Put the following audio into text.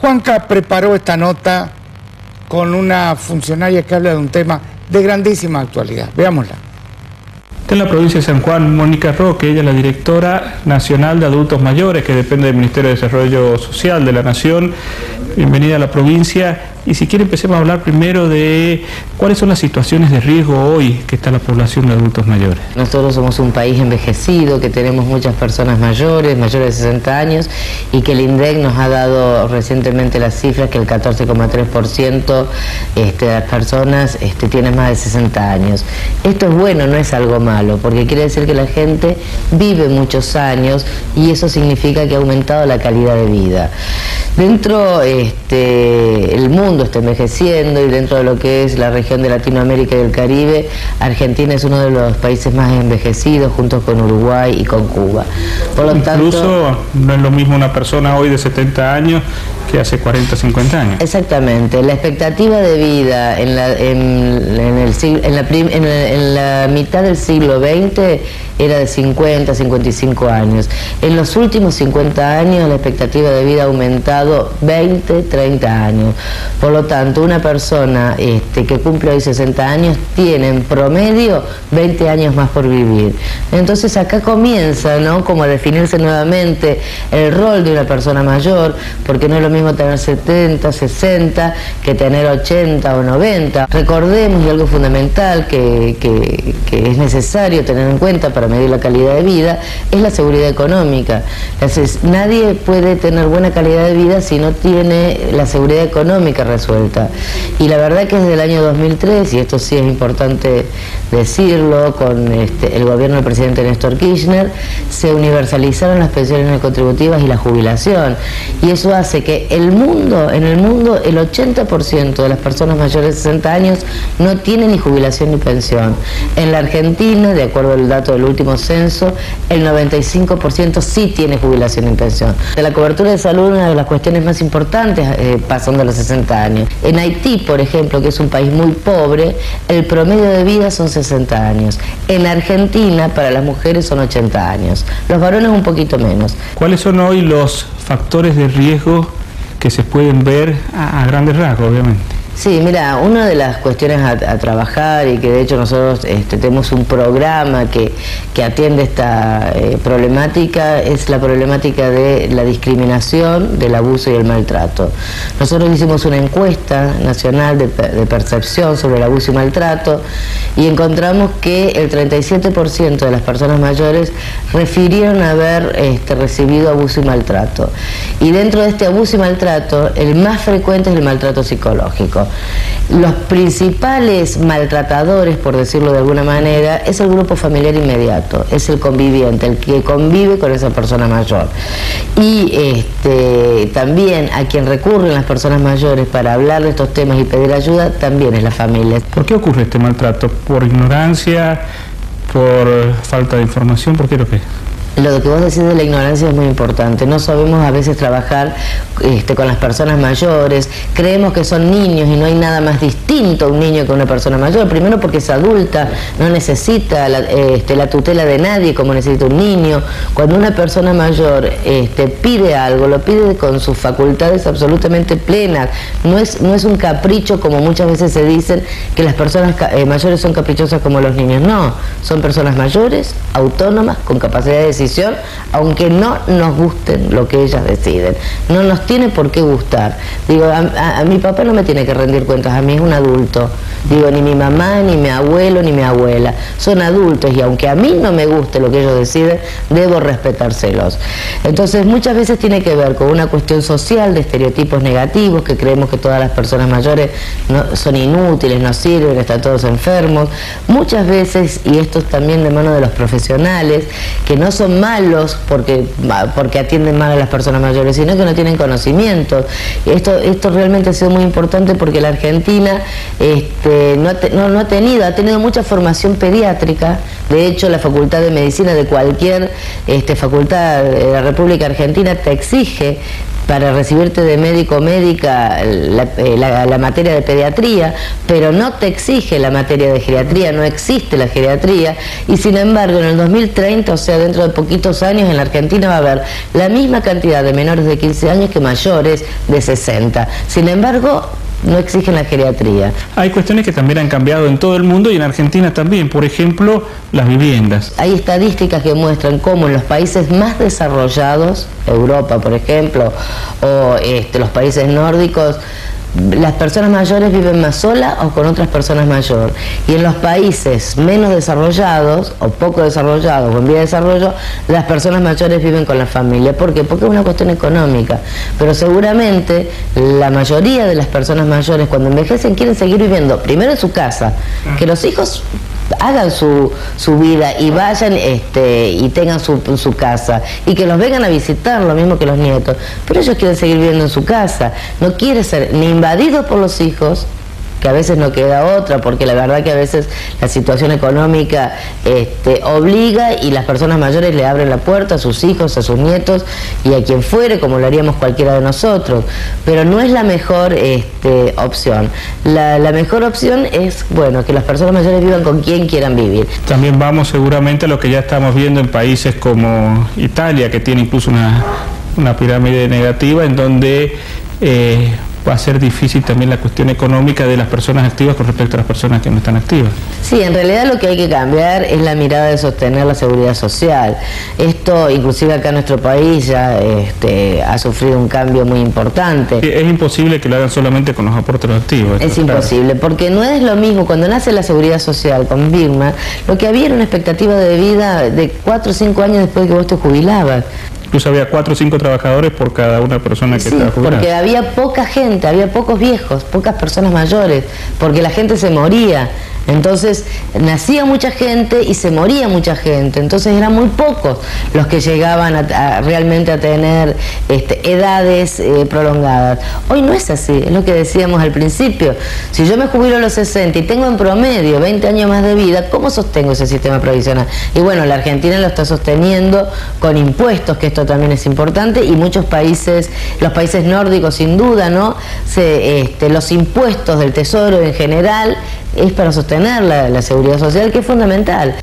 Juanca preparó esta nota con una funcionaria que habla de un tema de grandísima actualidad. Veámosla. Está en la provincia de San Juan, Mónica Roque, ella es la directora nacional de adultos mayores, que depende del Ministerio de Desarrollo Social de la Nación. Bienvenida a la provincia. Y si quiere empecemos a hablar primero de cuáles son las situaciones de riesgo hoy que está la población de adultos mayores. Nosotros somos un país envejecido, que tenemos muchas personas mayores de 60 años, y que el INDEC nos ha dado recientemente las cifras que el 14,3% de las personas tienen más de 60 años. Esto es bueno, no es algo malo, porque quiere decir que la gente vive muchos años y eso significa que ha aumentado la calidad de vida. Dentro el mundo está envejeciendo, y dentro de lo que es la región de Latinoamérica y del Caribe, Argentina es uno de los países más envejecidos, junto con Uruguay y con Cuba. Por lo tanto, incluso no es lo mismo una persona hoy de 70 años que hace 40, 50 años. Exactamente. La expectativa de vida en la mitad del siglo XX era de 50, 55 años. En los últimos 50 años la expectativa de vida ha aumentado 20, 30 años. Por lo tanto, una persona que cumple hoy 60 años tiene en promedio 20 años más por vivir. Entonces acá comienza, ¿no?, como a definirse nuevamente el rol de una persona mayor, porque no es lo mismo tener 70, 60 que tener 80 o 90. Recordemos, y algo fundamental que es necesario tener en cuenta para medir la calidad de vida, es la seguridad económica. Entonces, nadie puede tener buena calidad de vida si no tiene la seguridad económica resuelta. Y la verdad que desde el año 2003, y esto sí es importante decirlo, con el gobierno del presidente Néstor Kirchner, se universalizaron las pensiones no contributivas y la jubilación. Y eso hace que en el mundo, el 80% de las personas mayores de 60 años no tienen ni jubilación ni pensión. En la Argentina, de acuerdo al dato del último censo, el 95% sí tiene jubilación y pensión. De la cobertura de salud, una de las cuestiones más importantes pasando a los 60 años. En Haití, por ejemplo, que es un país muy pobre, el promedio de vida son 60 años. En Argentina, para las mujeres son 80 años. Los varones un poquito menos. ¿Cuáles son hoy los factores de riesgo que se pueden ver a grandes rasgos, obviamente? Sí, mira, una de las cuestiones a trabajar, y que de hecho nosotros tenemos un programa que atiende esta problemática, es la problemática de la discriminación, del abuso y el maltrato. Nosotros hicimos una encuesta nacional de percepción sobre el abuso y maltrato, y encontramos que el 37% de las personas mayores refirieron haber recibido abuso y maltrato. Y dentro de este abuso y maltrato, el más frecuente es el maltrato psicológico. Los principales maltratadores, por decirlo de alguna manera, es el grupo familiar inmediato, es el conviviente, el que convive con esa persona mayor. Y también a quien recurren las personas mayores para hablar de estos temas y pedir ayuda, también es la familia. ¿Por qué ocurre este maltrato? ¿Por ignorancia? ¿Por falta de información? ¿Por qué lo que es? Lo que vos decís de la ignorancia es muy importante. No sabemos a veces trabajar con las personas mayores. Creemos que son niños y no hay nada más distinto a un niño que una persona mayor. Primero porque es adulta, no necesita la tutela de nadie como necesita un niño. Cuando una persona mayor pide algo, lo pide con sus facultades absolutamente plenas. No es un capricho, como muchas veces se dicen, que las personas mayores son caprichosas como los niños. No, son personas mayores, autónomas, con capacidad de decisión, aunque no nos gusten lo que ellas deciden. No nos tiene por qué gustar. Digo, a mi papá no me tiene que rendir cuentas, a mí es un adulto. Digo, ni mi mamá, ni mi abuelo, ni mi abuela. Son adultos, y aunque a mí no me guste lo que ellos deciden, debo respetárselos. Entonces, muchas veces tiene que ver con una cuestión social de estereotipos negativos, que creemos que todas las personas mayores son inútiles, no sirven, están todos enfermos. Muchas veces, y esto es también de mano de los profesionales, que no son malos porque atienden mal a las personas mayores, sino que no tienen conocimiento. Esto realmente ha sido muy importante, porque la Argentina ha tenido mucha formación pediátrica. De hecho, la Facultad de Medicina de cualquier facultad de la República Argentina te exige para recibirte de médico o médica la materia de pediatría, pero no te exige la materia de geriatría, no existe la geriatría, y sin embargo en el 2030, o sea dentro de poquitos años, en la Argentina va a haber la misma cantidad de menores de 15 años que mayores de 60. Sin embargo, no exigen la geriatría. Hay cuestiones que también han cambiado en todo el mundo y en Argentina también, por ejemplo, las viviendas. Hay estadísticas que muestran cómo en los países más desarrollados, Europa por ejemplo, o los países nórdicos, las personas mayores viven más solas o con otras personas mayores, y en los países menos desarrollados o poco desarrollados o en vía de desarrollo, las personas mayores viven con la familia. ¿Por qué? Porque es una cuestión económica, pero seguramente la mayoría de las personas mayores cuando envejecen quieren seguir viviendo primero en su casa, que los hijos hagan su vida y vayan y tengan su casa y que los vengan a visitar, lo mismo que los nietos, pero ellos quieren seguir viviendo en su casa, no quieren ser ni invadidos por los hijos, que a veces no queda otra, porque la verdad que a veces la situación económica obliga, y las personas mayores le abren la puerta a sus hijos, a sus nietos y a quien fuere, como lo haríamos cualquiera de nosotros, pero no es la mejor opción. La mejor opción es, bueno, que las personas mayores vivan con quien quieran vivir. También vamos seguramente a lo que ya estamos viendo en países como Italia, que tiene incluso una pirámide negativa, en donde va a ser difícil también la cuestión económica de las personas activas con respecto a las personas que no están activas. Sí, en realidad lo que hay que cambiar es la mirada de sostener la seguridad social. Esto, inclusive acá en nuestro país, ya ha sufrido un cambio muy importante. Es imposible que lo hagan solamente con los aportes activos. Es imposible, porque no es lo mismo. Cuando nace la seguridad social con Birma, lo que había era una expectativa de vida de 4 o 5 años después de que vos te jubilabas. Incluso había 4 o 5 trabajadores por cada una persona que estaba jubilada. Porque había poca gente, había pocos viejos, pocas personas mayores, porque la gente se moría. Entonces nacía mucha gente y se moría mucha gente, entonces eran muy pocos los que llegaban realmente a tener edades prolongadas. Hoy no es así, es lo que decíamos al principio. Si yo me jubilo a los 60 y tengo en promedio 20 años más de vida, ¿cómo sostengo ese sistema previsional? Y bueno, la Argentina lo está sosteniendo con impuestos, que esto también es importante, y muchos países, los países nórdicos sin duda, ¿no? Los impuestos del Tesoro en general es para sostener la seguridad social, que es fundamental.